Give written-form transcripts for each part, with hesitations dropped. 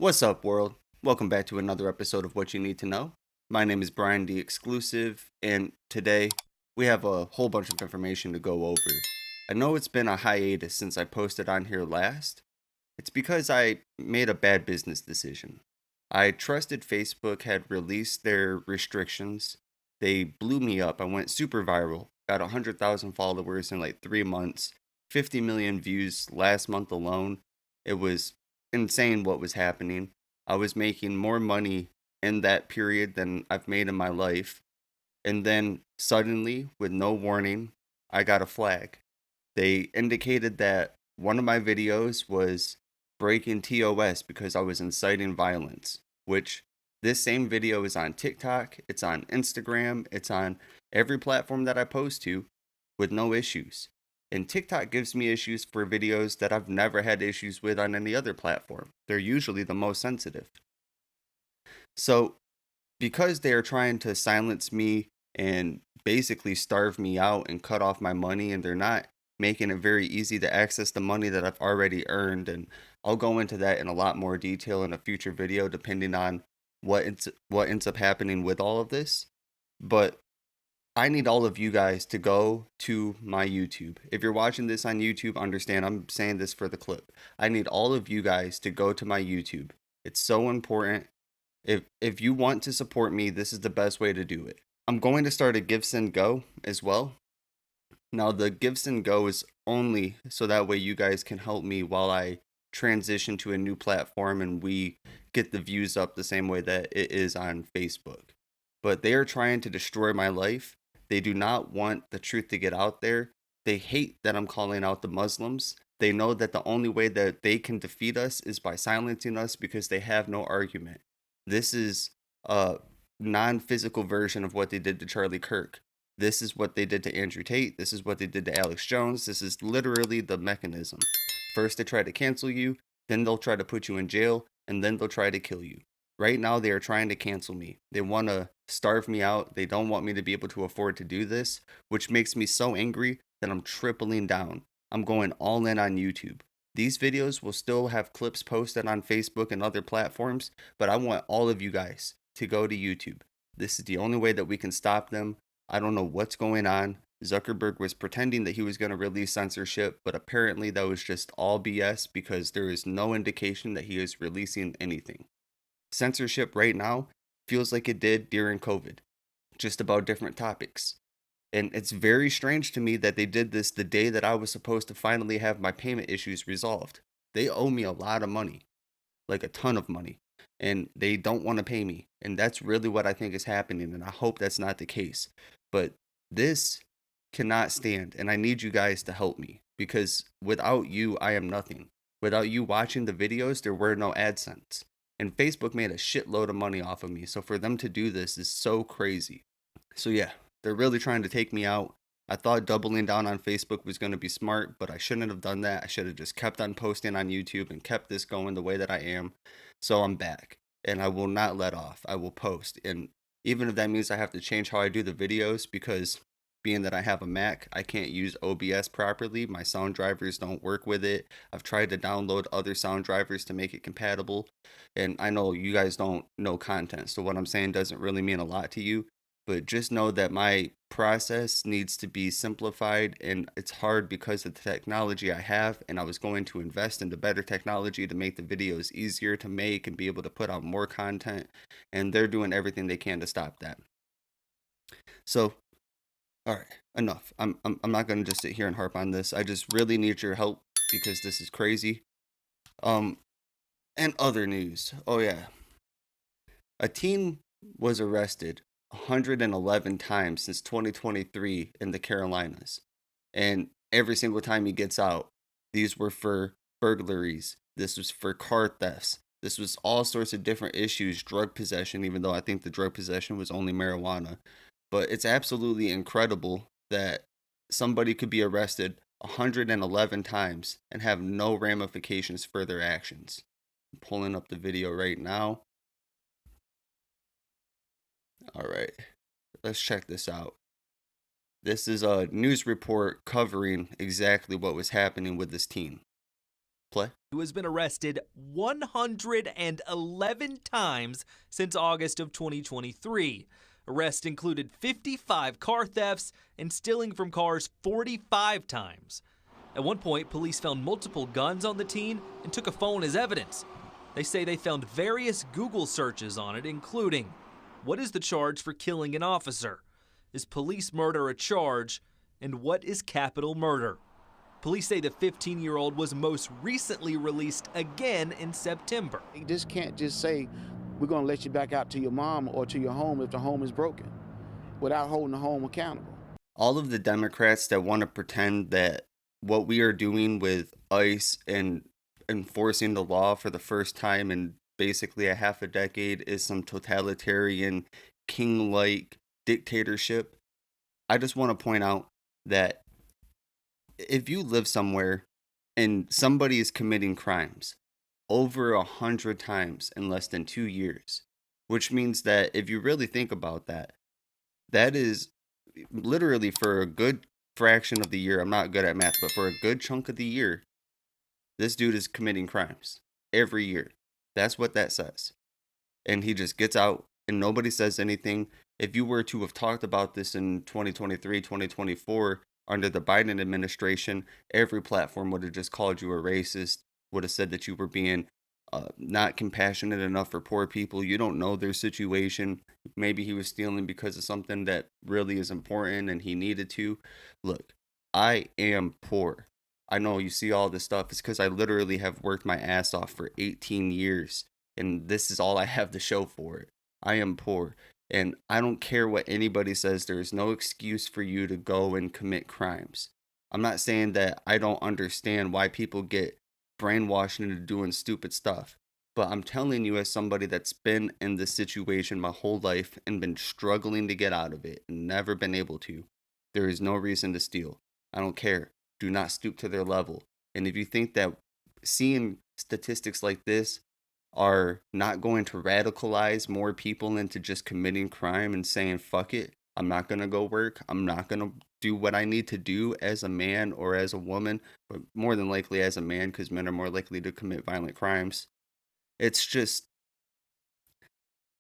What's up, world? Welcome back to another episode of What You Need to Know. My name is Brian the Exclusive, and today we have a whole bunch of information to go over. I know it's been a hiatus since I posted on here last. It's because I made a bad business decision. I trusted Facebook had released their restrictions. They blew me up. I went super viral, got 100,000 followers in like 3 months, 50 million views last month alone. It was insane what was happening. I was making more money in that period than I've made in my life. And then suddenly, with no warning, I got a flag. They indicated that one of my videos was breaking TOS because I was inciting violence, which this same video is on TikTok, it's on Instagram, it's on every platform that I post to with no issues. And TikTok gives me issues for videos that I've never had issues with on any other platform. They're usually the most sensitive. So, because they are trying to silence me and basically starve me out and cut off my money, and they're not making it very easy to access the money that I've already earned, and I'll go into that in a lot more detail in a future video depending on what ends up happening with all of this. But I need all of you guys to go to my YouTube. If you're watching this on YouTube, understand I'm saying this for the clip. I need all of you guys to go to my YouTube. It's so important. If you want to support me, this is the best way to do it. I'm going to start a Gibson Go as well. Now the Gibson Go is only so that way you guys can help me while I transition to a new platform and we get the views up the same way that it is on Facebook. But they are trying to destroy my life. They do not want the truth to get out there. They hate that I'm calling out the Muslims. They know that the only way that they can defeat us is by silencing us because they have no argument. This is a non-physical version of what they did to Charlie Kirk. This is what they did to Andrew Tate. This is what they did to Alex Jones. This is literally the mechanism. First, they try to cancel you, then they'll try to put you in jail, and then they'll try to kill you. Right now, they are trying to cancel me. They want to starve me out. They don't want me to be able to afford to do this, which makes me so angry that I'm tripling down. I'm going all in on YouTube. These videos will still have clips posted on Facebook and other platforms, but I want all of you guys to go to YouTube. This is the only way that we can stop them. I don't know what's going on. Zuckerberg was pretending that he was going to release censorship, but apparently that was just all BS because there is no indication that he is releasing anything. Censorship right now feels like it did during COVID, just about different topics. And it's very strange to me that they did this the day that I was supposed to finally have my payment issues resolved. They owe me a lot of money, like a ton of money, and they don't want to pay me. And that's really what I think is happening. And I hope that's not the case. But this cannot stand. And I need you guys to help me because without you, I am nothing. Without you watching the videos, there were no AdSense. And Facebook made a shitload of money off of me. So for them to do this is so crazy. So yeah, they're really trying to take me out. I thought doubling down on Facebook was going to be smart, but I shouldn't have done that. I should have just kept on posting on YouTube and kept this going the way that I am. So I'm back and I will not let off. I will post. And even if that means I have to change how I do the videos because being that I have a Mac, I can't use OBS properly. My sound drivers don't work with it. I've tried to download other sound drivers to make it compatible. And I know you guys don't know content, so what I'm saying doesn't really mean a lot to you. But just know that my process needs to be simplified, and it's hard because of the technology I have. And I was going to invest into better technology to make the videos easier to make and be able to put out more content. And they're doing everything they can to stop that. So all right, enough. I'm not gonna just sit here and harp on this. I just really need your help because this is crazy. Um, and other news. Oh yeah, a teen was arrested 111 times since 2023 in the Carolinas, and every single time he gets out, these were for burglaries. This was for car thefts. This was all sorts of different issues, drug possession, even though I think the drug possession was only marijuana. But it's absolutely incredible that somebody could be arrested 111 times and have no ramifications for their actions. I'm pulling up the video right now. All right, let's check this out. This is a news report covering exactly what was happening with this teen. Play. Who has been arrested 111 times since August of 2023. Arrests included 55 car thefts and stealing from cars 45 times. At one point, police found multiple guns on the teen and took a phone as evidence. They say they found various Google searches on it, including, what is the charge for killing an officer? Is police murder a charge? And what is capital murder? Police say the 15-year-old was most recently released again in September. You just can't just say, we're going to let you back out to your mom or to your home if the home is broken, without holding the home accountable. All of the Democrats that want to pretend that what we are doing with ICE and enforcing the law for the first time in basically a half a decade is some totalitarian, king-like dictatorship. I just want to point out that if you live somewhere and somebody is committing crimes over 100 times in less than 2 years, which means that if you really think about that, that is literally for a good fraction of the year. I'm not good at math, but for a good chunk of the year, this dude is committing crimes every year. That's what that says. And he just gets out and nobody says anything. If you were to have talked about this in 2023, 2024, under the Biden administration, every platform would have just called you a racist, would have said that you were being not compassionate enough for poor people. You don't know their situation. Maybe he was stealing because of something that really is important and he needed to. Look, I am poor. I know you see all this stuff. It's because I literally have worked my ass off for 18 years. And this is all I have to show for it. I am poor. And I don't care what anybody says. There is no excuse for you to go and commit crimes. I'm not saying that I don't understand why people get brainwashed into doing stupid stuff. But I'm telling you, as somebody that's been in this situation my whole life and been struggling to get out of it and never been able to, there is no reason to steal. I don't care. Do not stoop to their level. And if you think that seeing statistics like this are not going to radicalize more people into just committing crime and saying, fuck it, I'm not going to go work, I'm not going to do what I need to do as a man or as a woman, but more than likely as a man, because men are more likely to commit violent crimes. It's just,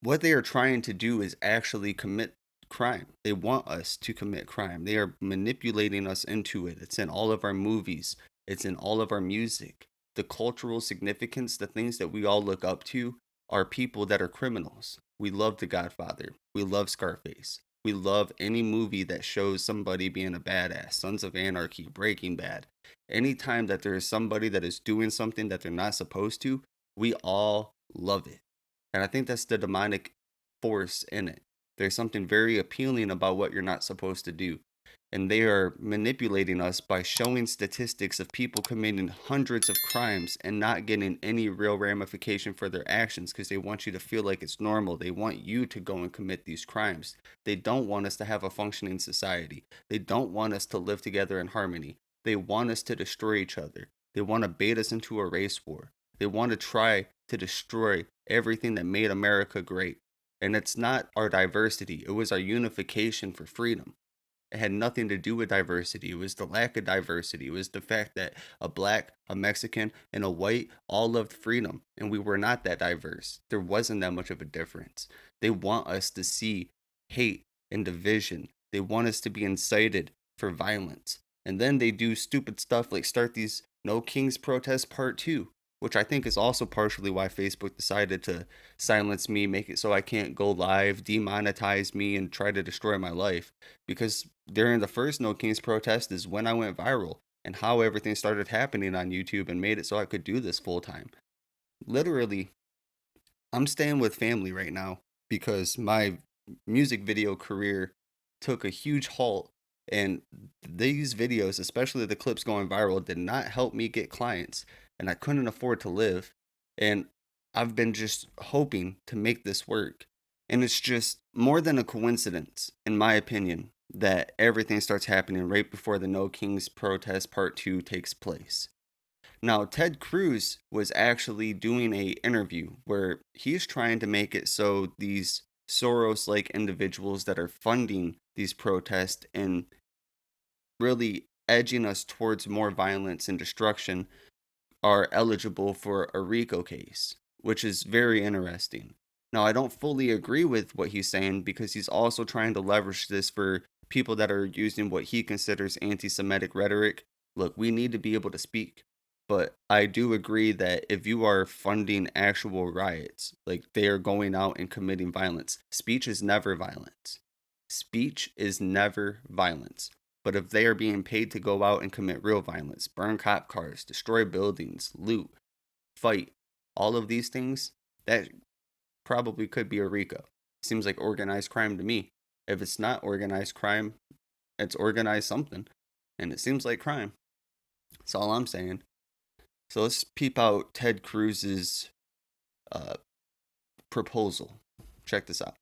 what they are trying to do is actually commit crime. They want us to commit crime. They are manipulating us into it. It's in all of our movies. It's in all of our music. The cultural significance, the things that we all look up to, are people that are criminals. We love The Godfather. We love Scarface. We love any movie that shows somebody being a badass. Sons of Anarchy, Breaking Bad. Anytime that there is somebody that is doing something that they're not supposed to, we all love it. And I think that's the demonic force in it. There's something very appealing about what you're not supposed to do. And they are manipulating us by showing statistics of people committing hundreds of crimes and not getting any real ramification for their actions because they want you to feel like it's normal. They want you to go and commit these crimes. They don't want us to have a functioning society. They don't want us to live together in harmony. They want us to destroy each other. They want to bait us into a race war. They want to try to destroy everything that made America great. And it's not our diversity. It was our unification for freedom. It had nothing to do with diversity. It was the lack of diversity. It was the fact that a black, a Mexican, and a white all loved freedom. And we were not that diverse. There wasn't that much of a difference. They want us to see hate and division. They want us to be incited for violence. And then they do stupid stuff like start these No Kings protests part 2. Which I think is also partially why Facebook decided to silence me, make it so I can't go live, demonetize me, and try to destroy my life. Because during the first No Kings protest is when I went viral and how everything started happening on YouTube and made it so I could do this full time. Literally, I'm staying with family right now because my music video career took a huge halt. And these videos, especially the clips going viral, did not help me get clients. And I couldn't afford to live. And I've been just hoping to make this work. And it's just more than a coincidence, in my opinion, that everything starts happening right before the No Kings protest part 2 takes place. Now, Ted Cruz was actually doing an interview where he's trying to make it so these Soros-like individuals that are funding these protests and really edging us towards more violence and destruction are eligible for a RICO case, which is very interesting. Now, I don't fully agree with what he's saying because he's also trying to leverage this for people that are using what he considers anti-Semitic rhetoric. Look, we need to be able to speak, but I do agree that if you are funding actual riots, like they are going out and committing violence, speech is never violence. Speech is never violence. But if they are being paid to go out and commit real violence, burn cop cars, destroy buildings, loot, fight, all of these things, that probably could be a RICO. Seems like organized crime to me. If it's not organized crime, it's organized something. And it seems like crime. That's all I'm saying. So let's peep out Ted Cruz's uh, proposal. Check this out.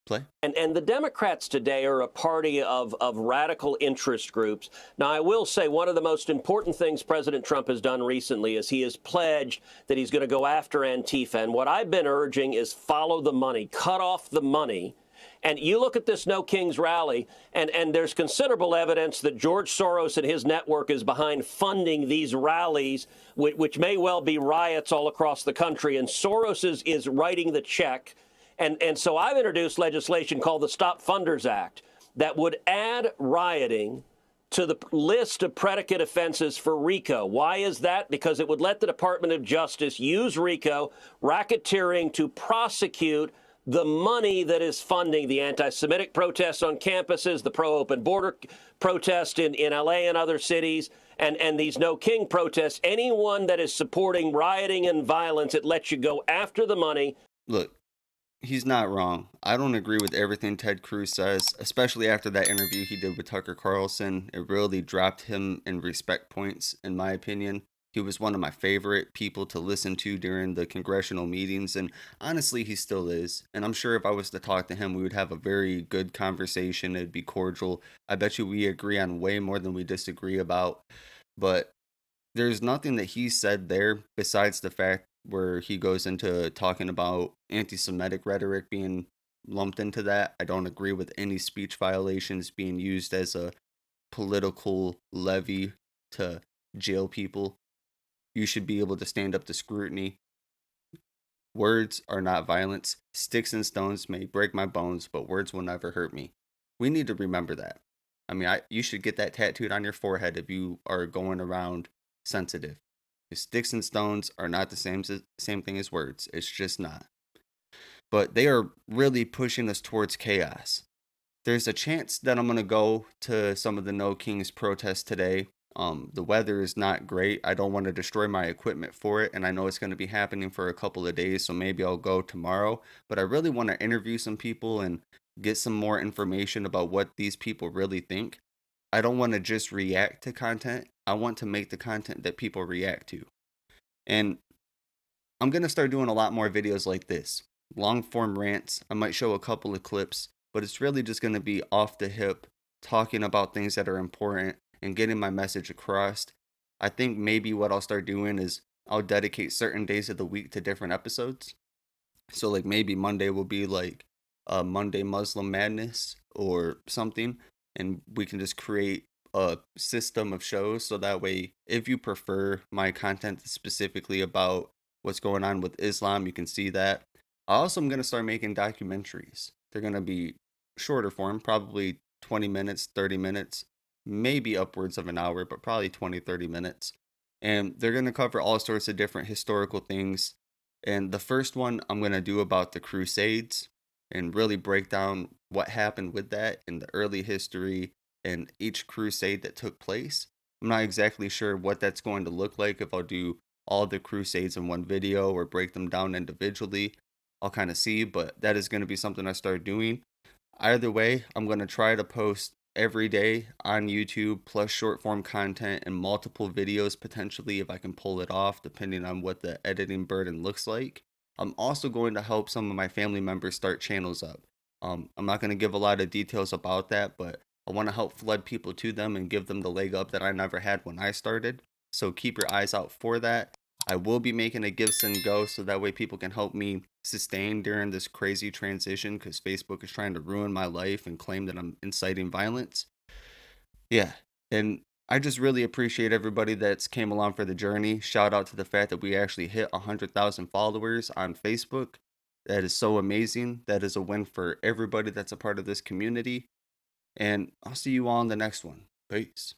Play. And the Democrats today are a party of radical interest groups. Now, I will say one of the most important things President Trump has done recently is he has pledged that he's going to go after Antifa. And what I've been urging is follow the money, cut off the money. And you look at this No Kings rally, and there's considerable evidence that George Soros and his network is behind funding these rallies, which may well be riots all across the country. And Soros is writing the check. And so I've introduced legislation called the Stop Funders Act that would add rioting to the list of predicate offenses for RICO. Why is that? Because it would let the Department of Justice use RICO, racketeering, to prosecute the money that is funding the anti-Semitic protests on campuses, the pro-open border protest in L.A. and other cities, and these No King protests. Anyone that is supporting rioting and violence, it lets you go after the money. Look, he's not wrong. I don't agree with everything Ted Cruz says, especially after that interview he did with Tucker Carlson. It really dropped him in respect points, in my opinion. He was one of my favorite people to listen to during the congressional meetings, and honestly, he still is. And I'm sure if I was to talk to him, we would have a very good conversation. It'd be cordial. I bet you we agree on way more than we disagree about. But there's nothing that he said there besides the fact where he goes into talking about anti-Semitic rhetoric being lumped into that. I don't agree with any speech violations being used as a political levy to jail people. You should be able to stand up to scrutiny. Words are not violence. Sticks and stones may break my bones, but words will never hurt me. We need to remember that. I mean, you should get that tattooed on your forehead if you are going around sensitive. Sticks and stones are not the same thing as words. It's just not. But they are really pushing us towards chaos. There's a chance that I'm going to go to some of the No Kings protests today. The weather is not great. I don't want to destroy my equipment for it, and I know it's going to be happening for a couple of days, so maybe I'll go tomorrow. But I really want to interview some people and get some more information about what these people really think. I don't want to just react to content. I want to make the content that people react to. And I'm going to start doing a lot more videos like this. Long form rants. I might show a couple of clips, but it's really just going to be off the hip, talking about things that are important and getting my message across. I think maybe what I'll start doing is I'll dedicate certain days of the week to different episodes. So like maybe Monday will be like Monday Muslim Madness or something, and we can just create a system of shows so that way if you prefer my content specifically about what's going on with Islam, you can see that. I also am going to start making documentaries. They're going to be shorter form, probably 20 minutes, 30 minutes, maybe upwards of an hour, but probably 20, 30 minutes. And they're going to cover all sorts of different historical things. And the first one I'm going to do about the Crusades and really break down what happened with that in the early history and each crusade that took place. I'm not exactly sure what that's going to look like, if I'll do all the crusades in one video or break them down individually. I'll kind of see, but that is going to be something I start doing. Either way, I'm going to try to post every day on YouTube, plus short form content and multiple videos potentially if I can pull it off, depending on what the editing burden looks like. I'm also going to help some of my family members start channels up. I'm not going to give a lot of details about that, but I want to help flood people to them and give them the leg up that I never had when I started. So keep your eyes out for that. I will be making a Give, Send, Go so that way people can help me sustain during this crazy transition, because Facebook is trying to ruin my life and claim that I'm inciting violence. Yeah, and I just really appreciate everybody that's came along for the journey. Shout out to the fact that we actually hit 100,000 followers on Facebook. That is so amazing. That is a win for everybody that's a part of this community. And I'll see you all in the next one. Peace.